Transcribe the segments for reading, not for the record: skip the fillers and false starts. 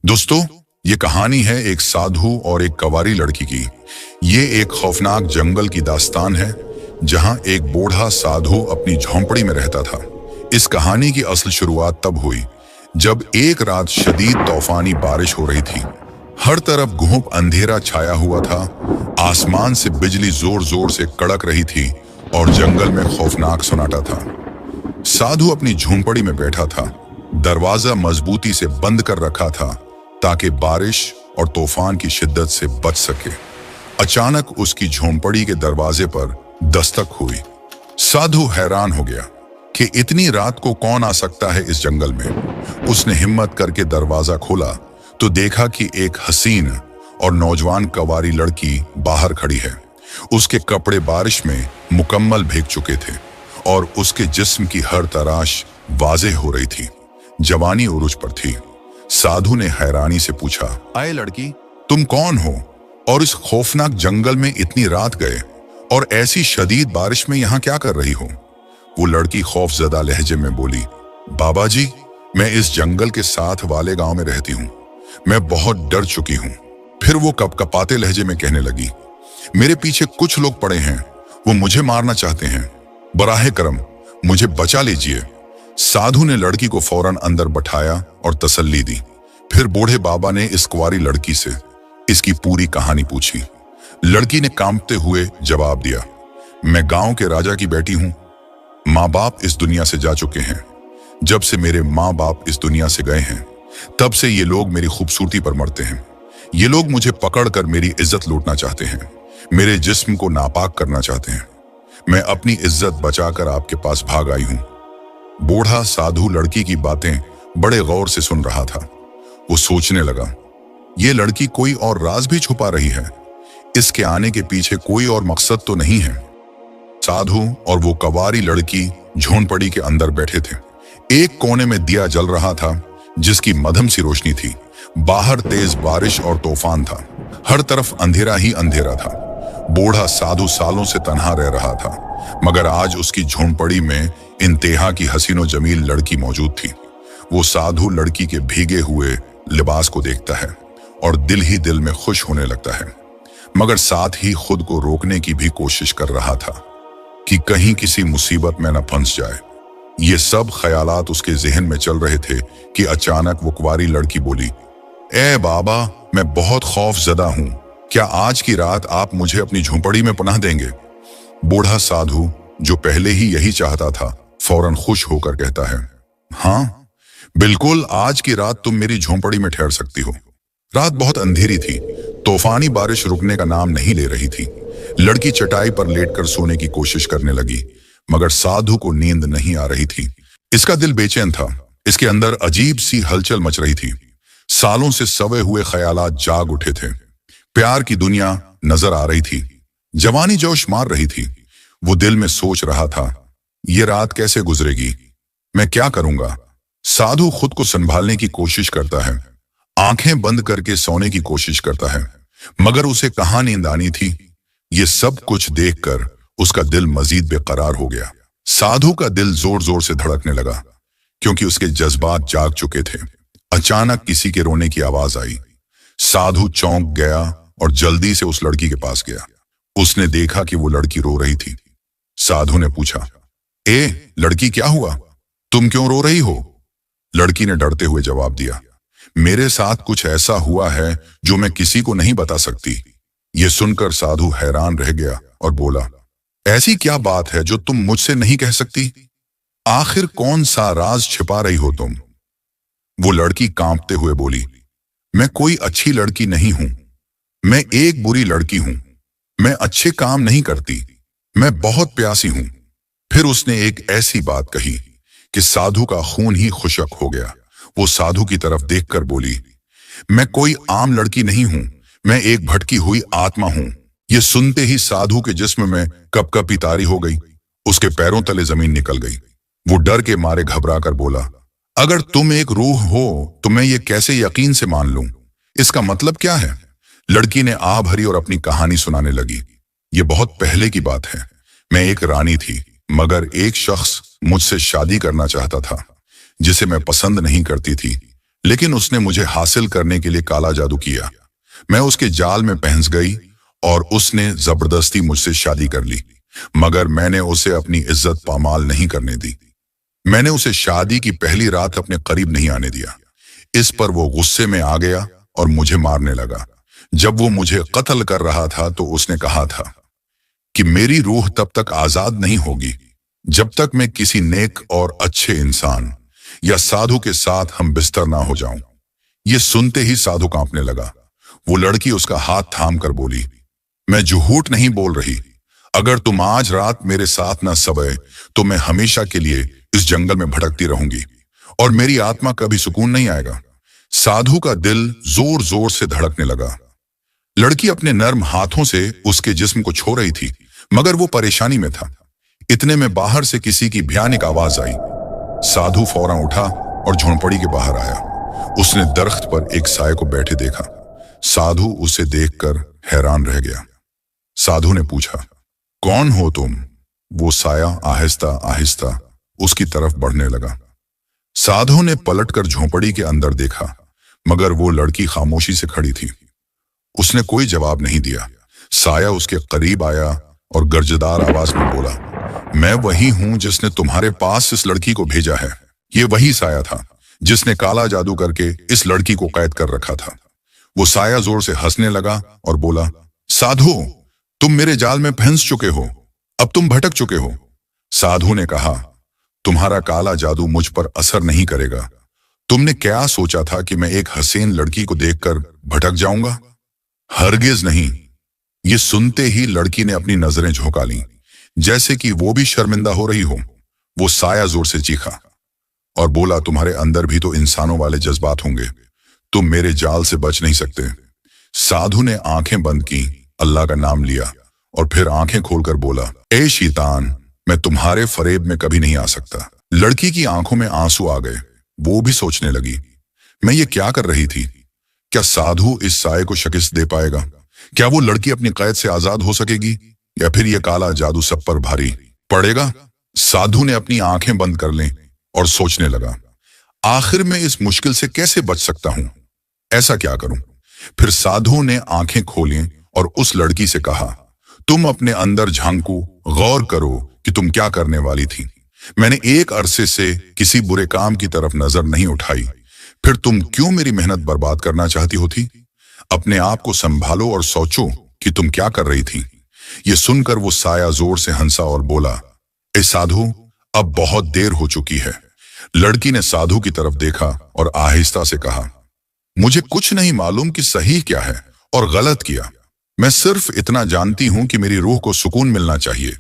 दोस्तों, ये कहानी है एक साधु और एक कवारी लड़की की। ये एक खौफनाक जंगल की दास्तान है जहां एक बूढ़ा साधु अपनी झोंपड़ी में रहता था। इस कहानी की असल शुरुआत तब हुई जब एक रात शदीद तूफानी बारिश हो रही थी। हर तरफ घुप अंधेरा छाया हुआ था, आसमान से बिजली जोर जोर से कड़क रही थी और जंगल में खौफनाक सन्नाटा था। साधु अपनी झोंपड़ी में बैठा था, दरवाजा मजबूती से बंद कर रखा था ताकि बारिश और तूफान की शिद्दत से बच सके। अचानक उसकी झोंपड़ी के दरवाजे पर दस्तक हुई। साधु हैरान हो गया कि इतनी रात को कौन आ सकता है इस जंगल में। उसने हिम्मत करके दरवाजा खोला तो देखा कि एक हसीन और नौजवान कवारी लड़की बाहर खड़ी है। उसके कपड़े बारिश में मुकम्मल भीग चुके थे और उसके जिस्म की हर तराश वाज़ेह हो रही थी। जवानी उरूज पर थी। साधु ने हैरानी से पूछा, आए लड़की, तुम कौन हो और इस खौफनाक जंगल में इतनी रात गए और ऐसी शदीद बारिश में यहाँ क्या कर रही हो? वो लड़की खौफजदा लहजे में बोली, बाबा जी, मैं इस जंगल के साथ वाले गांव में रहती हूँ। मैं बहुत डर चुकी हूँ। फिर वो कपकपाते लहजे में कहने लगी, मेरे पीछे कुछ लोग पड़े हैं, वो मुझे मारना चाहते हैं। बराहे करम मुझे बचा लीजिए। साधु ने लड़की को फौरन अंदर बैठाया और तसल्ली दी। फिर बूढ़े बाबा ने इस कुंवारी लड़की से इसकी पूरी कहानी पूछी। लड़की ने कांपते हुए जवाब दिया, मैं गांव के राजा की बेटी हूं। माँ बाप इस दुनिया से जा चुके हैं। जब से मेरे माँ बाप इस दुनिया से गए हैं तब से ये लोग मेरी खूबसूरती पर मरते हैं। ये लोग मुझे पकड़कर मेरी इज्जत लूटना चाहते हैं, मेरे जिस्म को नापाक करना चाहते हैं। मैं अपनी इज्जत बचाकर आपके पास भाग आई हूं। बूढ़ा साधु लड़की की बातें बड़े गौर से सुन रहा था। वो सोचने लगा, ये लड़की कोई और राज भी छुपा रही है। इसके आने के पीछे कोई और मकसद तो नहीं है। साधु और वो कवारी लड़की झोंपड़ी के अंदर बैठे थे। एक कोने में दिया जल रहा था जिसकी मध्यम सी रोशनी थी। बाहर तेज बारिश और तूफान था। हर तरफ अंधेरा ही अंधेरा था। बूढ़ा साधु सालों से तन्हा रह रहा था, मगर आज उसकी झोंपड़ी में इंतहा की हसीन और जमील लड़की मौजूद थी। वो साधु लड़की के भीगे हुए लिबास को देखता है और दिल ही दिल में खुश होने लगता है, मगर साथ ही खुद को रोकने की भी कोशिश कर रहा था कि कहीं किसी मुसीबत में न फंस जाए। ये सब ख्यालात उसके जहन में चल रहे थे कि अचानक वो कुंवारी लड़की बोली, ए बाबा, मैं बहुत खौफजदा हूं। क्या आज की रात आप मुझे अपनी झोंपड़ी में पनाह देंगे? बूढ़ा साधु, जो पहले ही यही चाहता था, फौरन खुश होकर कहता है, हाँ बिल्कुल, आज की रात तुम मेरी झोंपड़ी में ठहर सकती हो। रात बहुत अंधेरी थी। तूफानी बारिश रुकने का नाम नहीं ले रही थी। लड़की चटाई पर लेटकर सोने की कोशिश करने लगी, मगर साधु को नींद नहीं आ रही थी। इसका दिल बेचैन था। इसके अंदर अजीब सी हलचल मच रही थी। सालों से सवे हुए ख्यालात जाग उठे थे। प्यार की दुनिया नजर आ रही थी। जवानी जोश मार रही थी। वो दिल में सोच रहा था, ये रात कैसे गुजरेगी, मैं क्या करूंगा? साधु खुद को संभालने की कोशिश करता है, आंखें बंद करके सोने की कोशिश करता है, मगर उसे कहां नींद आनी थी। ये सब कुछ देखकर उसका दिल मजीद बेकरार हो गया। साधु का दिल जोर जोर से धड़कने लगा क्योंकि उसके जज्बात जाग चुके थे। अचानक किसी के रोने की आवाज आई। साधु चौंक गया और जल्दी से उस लड़की के पास गया। उसने देखा कि वो लड़की रो रही थी। साधु ने पूछा, ए लड़की, क्या हुआ? तुम क्यों रो रही हो? लड़की ने डरते हुए जवाब दिया, मेरे साथ कुछ ऐसा हुआ है जो मैं किसी को नहीं बता सकती। ये सुनकर साधु हैरान रह गया और बोला, ऐसी क्या बात है जो तुम मुझसे नहीं कह सकती? आखिर कौन सा राज छिपा रही हो तुम? वो लड़की कांपते हुए बोली, मैं कोई अच्छी लड़की नहीं हूं। मैं एक बुरी लड़की हूं। मैं अच्छे काम नहीं करती। मैं बहुत प्यासी हूं। फिर उसने एक ऐसी बात कही कि साधु का खून ही खुशक हो गया। वो साधु की तरफ देखकर बोली, मैं कोई आम लड़की नहीं हूं। मैं एक भटकी हुई आत्मा हूं। ये सुनते ही साधु के जिस्म में कपकपी तारी हो गई। उसके पैरों तले जमीन निकल गई। वो डर के मारे घबरा कर बोला, अगर तुम एक रूह हो तो मैं ये कैसे यकीन से मान लूं? इसका मतलब क्या है? लड़की ने आह भरी और अपनी कहानी सुनाने लगी। ये बहुत पहले की बात है। मैं एक रानी थी, मगर एक शख्स मुझसे शादी करना चाहता था जिसे मैं पसंद नहीं करती थी, लेकिन उसने मुझे हासिल करने के लिए काला जादू किया। मैं उसके जाल में फंस गई और उसने जबरदस्ती मुझसे शादी कर ली, मगर मैंने उसे अपनी इज्जत पामाल नहीं करने दी। मैंने उसे शादी की पहली रात अपने करीब नहीं आने दिया। इस पर वो गुस्से में आ गया और मुझे मारने लगा। जब वो मुझे कत्ल कर रहा था तो उसने कहा था कि मेरी रूह तब तक आजाद नहीं होगी जब तक मैं किसी नेक और अच्छे इंसान या साधु के साथ हम बिस्तर ना हो जाऊं। ये सुनते ही साधु कांपने लगा। वो लड़की उसका हाथ थाम कर बोली, मैं झूठ नहीं बोल रही। अगर तुम आज रात मेरे साथ ना सोए तो मैं हमेशा के लिए इस जंगल में भटकती रहूंगी और मेरी आत्मा कभी सुकून नहीं आएगा। साधु का दिल जोर जोर से धड़कने लगा। लड़की अपने नर्म हाथों से उसके जिस्म को छू रही थी, मगर वो परेशानी में था। इतने में बाहर से किसी की भयानक आवाज आई। साधु फौरन उठा और झोंपड़ी के बाहर आया। उसने दरख्त पर एक साये को बैठे देखा। साधु उसे देखकर हैरान रह गया। साधु ने पूछा, कौन हो तुम? वो साया आहिस्ता आहिस्ता उसकी तरफ बढ़ने लगा। साधु ने पलटकर झोंपड़ी के अंदर देखा, मगर वो लड़की खामोशी से खड़ी थी। उसने कोई जवाब नहीं दिया। साया उसके करीब आया और गर्जदार आवाज में बोला, मैं वही हूं जिसने तुम्हारे पास इस लड़की को भेजा है। ये वही साया था जिसने काला जादू करके इस लड़की को कैद कर रखा था। वो साया जोर से हंसने लगा और बोला, साधु, तुम मेरे जाल में फंस चुके हो। अब तुम भटक चुके हो। साधु ने कहा, तुम्हारा काला जादू मुझ पर असर नहीं करेगा। तुमने क्या सोचा था कि मैं एक हसीन लड़की को देखकर भटक जाऊंगा? हरगिज नहीं। ये सुनते ही लड़की ने अपनी नजरें झुका लीं, जैसे कि वो भी शर्मिंदा हो रही हो। वो साया जोर से चीखा और बोला, तुम्हारे अंदर भी तो इंसानों वाले जज्बात होंगे। तुम मेरे जाल से बच नहीं सकते। साधु ने आंखें बंद की, अल्लाह का नाम लिया और फिर आंखें खोलकर बोला, ए शैतान, मैं तुम्हारे फरेब में कभी नहीं आ सकता। लड़की की आंखों में आंसू आ गए। वो भी सोचने लगी, मैं ये क्या कर रही थी? क्या साधु इस साये को शिकस्त दे पाएगा? क्या वो लड़की अपनी कैद से आजाद हो सकेगी, या फिर ये काला जादू सब पर भारी पड़ेगा? साधु ने अपनी आंखें बंद कर लें और सोचने लगा, आखिर में इस मुश्किल से कैसे बच सकता हूं? ऐसा क्या करूं? फिर साधु ने आंखें खोली और उस लड़की से कहा, तुम अपने अंदर झांको, गौर करो कि तुम क्या करने वाली थी। मैंने एक अरसे से किसी बुरे काम की तरफ नजर नहीं उठाई, फिर तुम क्यों मेरी मेहनत बर्बाद करना चाहती होती? अपने आप को संभालो और सोचो कि तुम क्या कर रही थी। ये सुनकर वो साया जोर से हंसा और बोला, ए साधु, अब बहुत देर हो चुकी है। लड़की ने साधु की तरफ देखा और आहिस्ता से कहा, मुझे कुछ नहीं मालूम कि सही क्या है और गलत क्या। मैं सिर्फ इतना जानती हूं कि मेरी रूह को सुकून मिलना चाहिए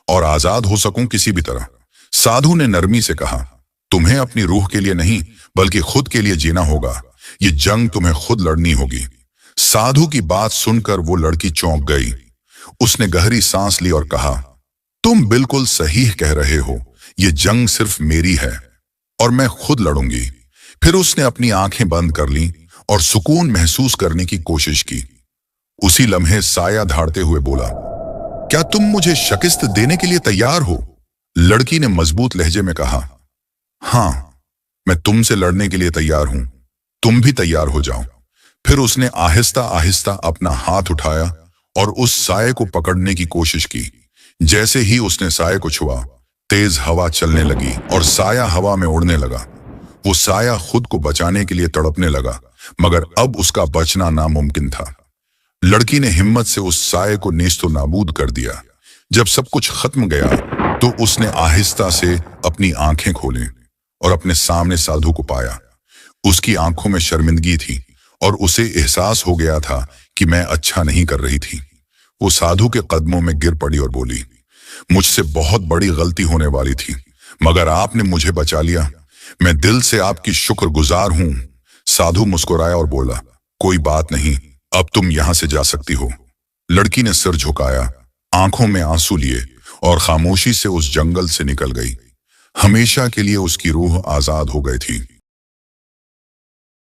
और आजाद हो सकूं किसी भी तरह। साधु ने नरमी से कहा, तुम्हें अपनी रूह के लिए नहीं बल्कि खुद के लिए जीना होगा। ये जंग तुम्हें खुद लड़नी होगी। साधु की बात सुनकर वो लड़की चौंक गई। उसने गहरी सांस ली और कहा, तुम बिल्कुल सही कह रहे हो। ये जंग सिर्फ मेरी है और मैं खुद लड़ूंगी। फिर उसने अपनी आंखें बंद कर ली और सुकून महसूस करने की कोशिश की। उसी लम्हे साया धाड़ते हुए बोला, क्या तुम मुझे शिकस्त देने के लिए तैयार हो? लड़की ने मजबूत लहजे में कहा, हां, मैं तुमसे लड़ने के लिए तैयार हूं। तुम भी तैयार हो जाओ। फिर उसने आहिस्ता आहिस्ता अपना हाथ उठाया और उस साये को पकड़ने की कोशिश की। जैसे ही उसने साये को छुआ, तेज हवा चलने लगी और साया हवा में उड़ने लगा। वो साया खुद को बचाने के लिए तड़पने लगा, मगर अब उसका बचना नामुमकिन था। लड़की ने हिम्मत से उस साये को नेस्तो नाबूद कर दिया। जब सब कुछ खत्म गया तो उसने आहिस्ता से अपनी आंखें खोली और अपने सामने साधु को पाया। उसकी आंखों में शर्मिंदगी थी और उसे एहसास हो गया था कि मैं अच्छा नहीं कर रही थी। वो साधु के कदमों में गिर पड़ी और बोली, मुझसे बहुत बड़ी गलती होने वाली थी, मगर आपने मुझे बचा लिया। मैं दिल से आपकी शुक्रगुजार हूं। साधु मुस्कुराया और बोला, कोई बात नहीं, अब तुम यहां से जा सकती हो। लड़की ने सिर झुकाया, आंखों में आंसू लिए और खामोशी से उस जंगल से निकल गई। हमेशा के लिए उसकी रूह आजाद हो गई थी।